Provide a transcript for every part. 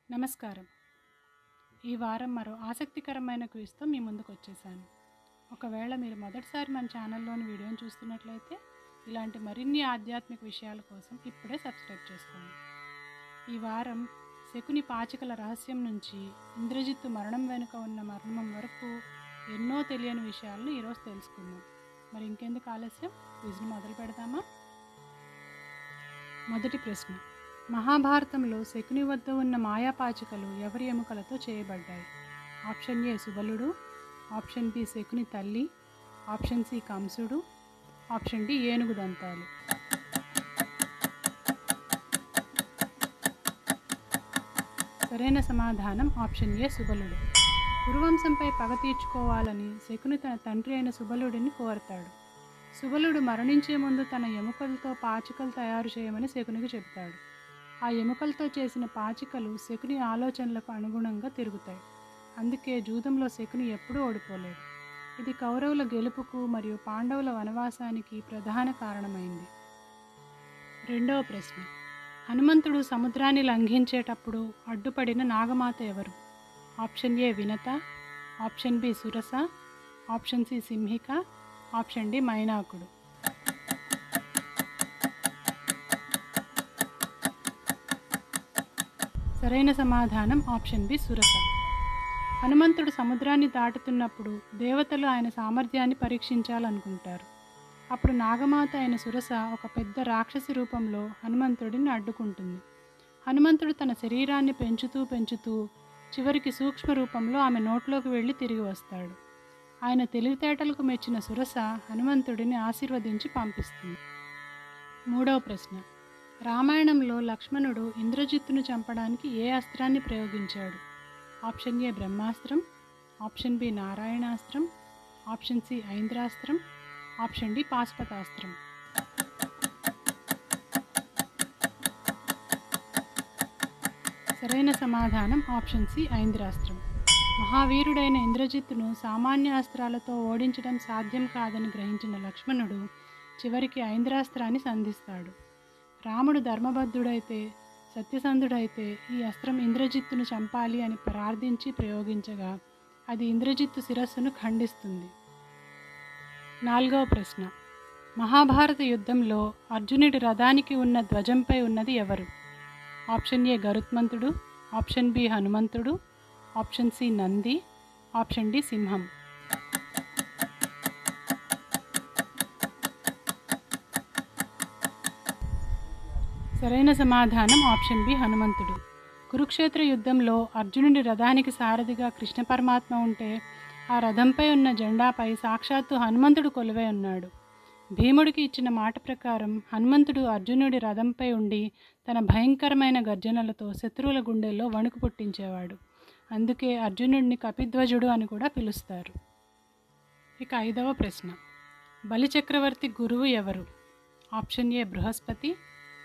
నమస్కారం. ఈ వారం మరో ఆసక్తికరమైన క్విజ్తో మీ ముందుకు వచ్చేసాను. ఒకవేళ మీరు మొదటిసారి మన ఛానల్లోని వీడియోని చూస్తున్నట్లయితే ఇలాంటి మరిన్ని ఆధ్యాత్మిక విషయాల కోసం ఇప్పుడే సబ్స్క్రైబ్ చేసుకోండి. ఈ వారం శకుని పాచికల రహస్యం నుంచి ఇంద్రజిత్తు మరణం వెనుక ఉన్న మర్మం వరకు ఎన్నో తెలియని విషయాలను ఈరోజు తెలుసుకుందాం. మరి ఇంకెందుకు ఆలస్యం, క్విజ్ని మొదలు పెడదామా? మొదటి ప్రశ్న: మహాభారతంలో శకుని వద్ద ఉన్న మాయాపాచికలు ఎవరి ఎముకలతో చేయబడ్డాయి? ఆప్షన్ ఏ సుబలుడు, ఆప్షన్ బి శకుని తల్లి, ఆప్షన్ సి కంసుడు, ఆప్షన్ డి ఏనుగు దంతాలు. సరైన సమాధానం ఆప్షన్ ఏ సుబలుడు. కురువంశంపై పగ తీర్చుకోవాలని శకుని తన తండ్రి అయిన సుబలుడిని కోరతాడు. సుబలుడు మరణించే ముందు తన ఎముకలతో పాచికలు తయారు చేయమని శకునికి చెబుతాడు. ఆ ఎముకలతో చేసిన పాచికలు శకుని ఆలోచనలకు అనుగుణంగా తిరుగుతాయి. అందుకే జూదంలో శకుని ఎప్పుడూ ఓడిపోలేదు. ఇది కౌరవుల గెలుపుకు మరియు పాండవుల వనవాసానికి ప్రధాన కారణమైంది. రెండవ ప్రశ్న: హనుమంతుడు సముద్రాన్ని లంఘించేటప్పుడు అడ్డుపడిన నాగమాత ఎవరు? Option A Vinata, option B Surasa, option C Simhika, option D మైనాకుడు. సరైన సమాధానం ఆప్షన్ బి సురస. హనుమంతుడు సముద్రాన్ని దాటుతున్నప్పుడు దేవతలు ఆయన సామర్థ్యాన్ని పరీక్షించాలనుకుంటారు. అప్పుడు నాగమాత అయిన సురస ఒక పెద్ద రాక్షసి రూపంలో హనుమంతుడిని అడ్డుకుంటుంది. హనుమంతుడు తన శరీరాన్ని పెంచుతూ చివరికి సూక్ష్మ రూపంలో ఆమె నోట్లోకి వెళ్ళి తిరిగి వస్తాడు. ఆయన తెలివితేటలకు మెచ్చిన సురస హనుమంతుడిని ఆశీర్వదించి పంపిస్తుంది. మూడవ ప్రశ్న: రామాయణంలో లక్ష్మణుడు ఇంద్రజిత్తును చంపడానికి ఏ అస్త్రాన్ని ప్రయోగించాడు? ఆప్షన్ ఏ బ్రహ్మాస్త్రం, ఆప్షన్ బి నారాయణాస్త్రం, ఆప్షన్ సి ఐంద్రాస్త్రం, ఆప్షన్ డి పాశుపతాస్త్రం. సరైన సమాధానం ఆప్షన్ సి ఐంద్రాస్త్రం. మహావీరుడైన ఇంద్రజిత్తును సామాన్య అస్త్రాలతో ఓడించడం సాధ్యం కాదని గ్రహించిన లక్ష్మణుడు చివరికి ఐంద్రాస్త్రాన్ని సంధిస్తాడు. రాముడు ధర్మబద్ధుడైతే, సత్యసంధుడైతే ఈ అస్త్రం ఇంద్రజిత్తును చంపాలి అని ప్రార్థించి ప్రయోగించగా అది ఇంద్రజిత్తు శిరస్సును ఖండిస్తుంది. నాలుగవ ప్రశ్న: మహాభారత యుద్ధంలో అర్జునుడి రథానికి ఉన్న ధ్వజంపై ఉన్నది ఎవరు? ఆప్షన్ ఏ గరుత్మంతుడు, ఆప్షన్ బి హనుమంతుడు, option C Nandi, option D సింహం. సరైన సమాధానం ఆప్షన్ బి హనుమంతుడు. కురుక్షేత్ర యుద్ధంలో అర్జునుడి రథానికి సారథిగా కృష్ణ పరమాత్మ ఉంటే ఆ రథంపై ఉన్న జెండాపై సాక్షాత్తు హనుమంతుడు కొలువై ఉన్నాడు. భీముడికి ఇచ్చిన మాట ప్రకారం హనుమంతుడు అర్జునుడి రథంపై ఉండి తన భయంకరమైన గర్జనలతో శత్రువుల గుండెల్లో వణుకు పుట్టించేవాడు. అందుకే అర్జునుడిని కపిధ్వజుడు అని కూడా పిలుస్తారు. ఇక ఐదవ ప్రశ్న: బలిచక్రవర్తి గురువు ఎవరు? Option A Brihaspati,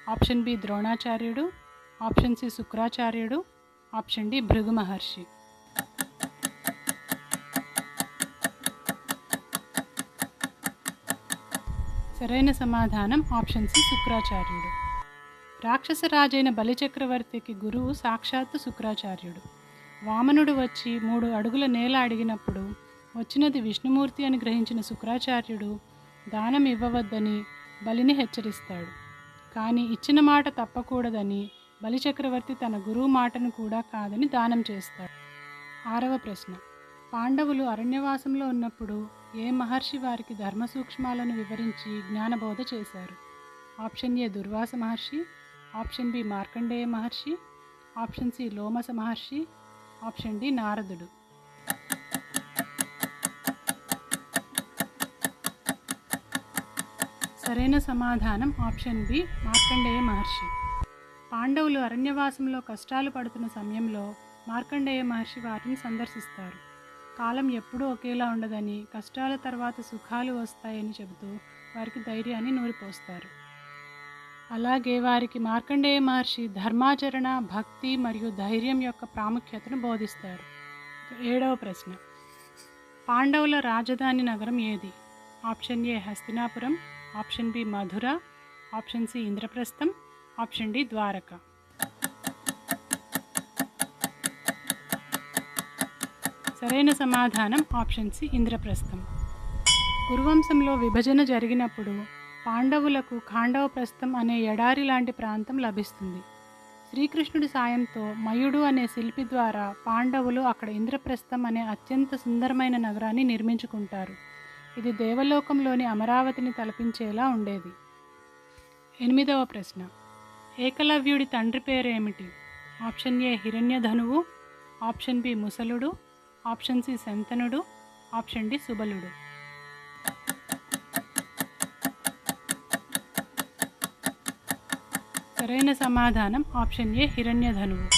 option B ద్రోణాచార్యుడు, ఆప్షన్ సి శుక్రాచార్యుడు, ఆప్షన్ డి భృగు మహర్షి. సరైన సమాధానం ఆప్షన్ సి శుక్రాచార్యుడు. రాక్షసరాజైన బలిచక్రవర్తికి గురువు సాక్షాత్తు శుక్రాచార్యుడు. వామనుడు వచ్చి 3 అడుగుల నేల అడిగినప్పుడు వచ్చినది విష్ణుమూర్తి అని గ్రహించిన శుక్రాచార్యుడు దానం ఇవ్వవద్దని బలిని హెచ్చరిస్తాడు. కానీ ఇచ్చిన మాట తప్పకూడదని బలిచక్రవర్తి తన గురువు మాటను కూడా కాదని దానం చేస్తాడు. ఆరవ ప్రశ్న: పాండవులు అరణ్యవాసంలో ఉన్నప్పుడు ఏ మహర్షి వారికి ధర్మ సూక్ష్మాలను వివరించి జ్ఞానబోధ చేశారు? Option A Durvasa Maharshi, option B Markandeya Maharshi, option C Lomasa Maharshi, option D నారదుడు. సరైన సమాధానం ఆప్షన్ బి మార్కండేయ మహర్షి. పాండవులు అరణ్యవాసంలో కష్టాలు పడుతున్న సమయంలో మార్కండేయ మహర్షి వారిని సందర్శిస్తారు. కాలం ఎప్పుడూ ఒకేలా ఉండదని, కష్టాల తర్వాత సుఖాలు వస్తాయని చెబుతూ వారికి ధైర్యాన్ని నూరిపోస్తారు. అలాగే వారికి మార్కండేయ మహర్షి ధర్మాచరణ, భక్తి మరియు ధైర్యం యొక్క ప్రాముఖ్యతను బోధిస్తారు. ఏడవ ప్రశ్న: పాండవుల రాజధాని నగరం ఏది? ఆప్షన్ ఏ హస్తినాపురం, option B Mathura, option C ఇంద్రప్రస్థం, ఆప్షన్ డి ద్వారక. సరైన సమాధానం ఆప్షన్ సి ఇంద్రప్రస్థం. కురువంశంలో విభజన జరిగినప్పుడు పాండవులకు ఖాండవప్రస్థం అనే ఎడారి లాంటి ప్రాంతం లభిస్తుంది. శ్రీకృష్ణుడి సాయంతో మయుడు అనే శిల్పి ద్వారా పాండవులు అక్కడ ఇంద్రప్రస్థం అనే అత్యంత సుందరమైన నగరాన్ని నిర్మించుకుంటారు. ఇది దేవలోకంలోని అమరావతిని తలపించేలా ఉండేది. 8వ ప్రశ్న. ఏకలవ్యుడి తండ్రి పేరు ఏమిటి? ఆప్షన్ ఏ హిరణ్యధనువు, ఆప్షన్ బి ముసలుడు, ఆప్షన్ సి శంతనుడు, ఆప్షన్ డి సుబలుడు. సరైన సమాధానం ఆప్షన్ ఏ హిరణ్యధనువు.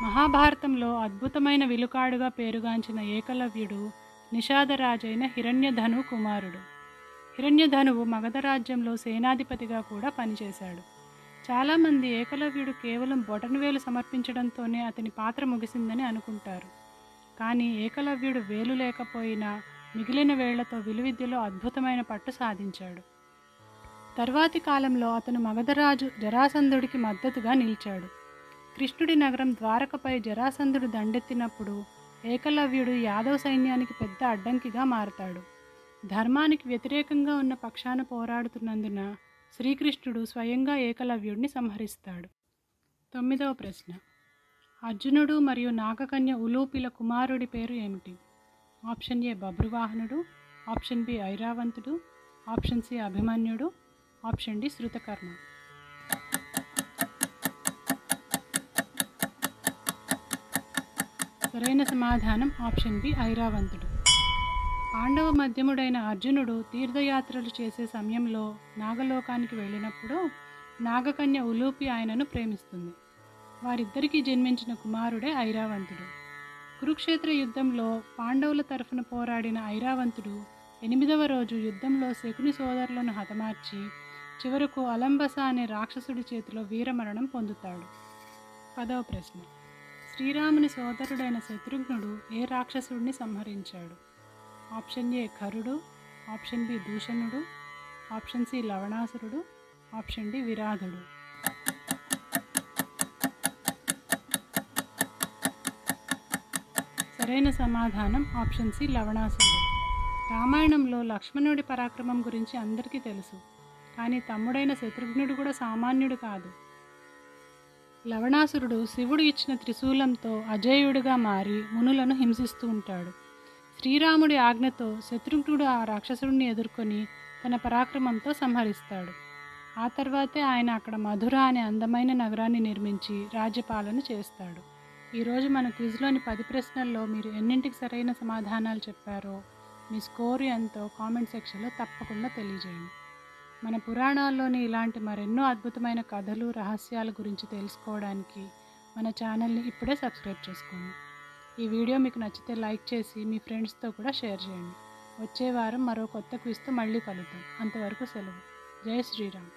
మహాభారతంలో అద్భుతమైన విలుకాడుగా పేరుగాంచిన ఏకలవ్యుడు నిషాదరాజైన హిరణ్యధను కుమారుడు. హిరణ్యధనువు మగధ రాజ్యంలో సేనాధిపతిగా కూడా పనిచేశాడు. చాలామంది ఏకలవ్యుడు కేవలం బొటనవేలు సమర్పించడంతోనే అతని పాత్ర ముగిసిందని అనుకుంటారు. కానీ ఏకలవ్యుడు వేలు లేకపోయినా మిగిలిన వేళ్లతో విలువిద్యలో అద్భుతమైన పట్టు సాధించాడు. తర్వాతి కాలంలో అతను మగధరాజు జరాసంధుడికి మద్దతుగా నిలిచాడు. కృష్ణుడి నగరం ద్వారకపై జరాసంధుడు దండెత్తినప్పుడు ఏకలవ్యుడు యాదవ సైన్యానికి పెద్ద అడ్డంకిగా మారతాడు. ధర్మానికి వ్యతిరేకంగా ఉన్న పక్షాన పోరాడుతున్నందున శ్రీకృష్ణుడు స్వయంగా ఏకలవ్యుడిని సంహరిస్తాడు. 9వ ప్రశ్న. అర్జునుడు మరియు నాగకన్య ఉలూపిల కుమారుడి పేరు ఏమిటి? ఆప్షన్ ఏ బభ్రువాహనుడు, ఆప్షన్ బి ఐరావంతుడు, ఆప్షన్ సి అభిమన్యుడు, ఆప్షన్ డి శృతకర్మ. సరైన సమాధానం ఆప్షన్ బి ఐరావంతుడు. పాండవ మధ్యముడైన అర్జునుడు తీర్థయాత్రలు చేసే సమయంలో నాగలోకానికి వెళ్ళినప్పుడు నాగకన్య ఉలూపి ఆయనను ప్రేమిస్తుంది. వారిద్దరికీ జన్మించిన కుమారుడే ఐరావంతుడు. కురుక్షేత్ర యుద్ధంలో పాండవుల తరఫున పోరాడిన ఐరావంతుడు 8వ రోజు యుద్ధంలో శకుని సోదరులను హతమార్చి చివరకు అలంబస అనే రాక్షసుడి చేతిలో వీరమరణం పొందుతాడు. 10వ ప్రశ్న. శ్రీరాముని సోదరుడైన శత్రుఘ్నుడు ఏ రాక్షసుడిని సంహరించాడు? ఆప్షన్ ఏ ఖరుడు, ఆప్షన్ బి దూషణుడు, ఆప్షన్ సి లవణాసురుడు, ఆప్షన్ డి విరాధుడు. సరైన సమాధానం ఆప్షన్ సి లవణాసురుడు. రామాయణంలో లక్ష్మణుడి పరాక్రమం గురించి అందరికీ తెలుసు. కానీ తమ్ముడైన శత్రుఘ్నుడు కూడా సామాన్యుడు కాదు. లవణాసురుడు శివుడు ఇచ్చిన త్రిశూలంతో అజేయుడిగా మారి మునులను హింసిస్తూ ఉంటాడు. శ్రీరాముడి ఆజ్ఞతో శత్రుఘ్నుడు ఆ రాక్షసుడిని ఎదుర్కొని తన పరాక్రమంతో సంహరిస్తాడు. ఆ తర్వాతే ఆయన అక్కడ మధుర అనే అందమైన నగరాన్ని నిర్మించి రాజ్యపాలన చేస్తాడు. ఈరోజు మన క్విజ్లోని 10 ప్రశ్నల్లో మీరు ఎన్నింటికి సరైన సమాధానాలు చెప్పారో మీ స్కోరు ఎంతో కామెంట్ సెక్షన్లో తప్పకుండా తెలియజేయండి. మన పురాణాల్లోని ఇలాంటి మరెన్నో అద్భుతమైన కథలు, రహస్యాల గురించి తెలుసుకోవడానికి మన ఛానల్ని ఇప్పుడే సబ్స్క్రైబ్ చేసుకోండి. ఈ వీడియో మీకు నచ్చితే లైక్ చేసి మీ ఫ్రెండ్స్తో కూడా షేర్ చేయండి. వచ్చే వారం మరో కొత్త క్విజ్తో మళ్ళీ కలుద్దాం. అంతవరకు సెలవు. జై శ్రీరామ్.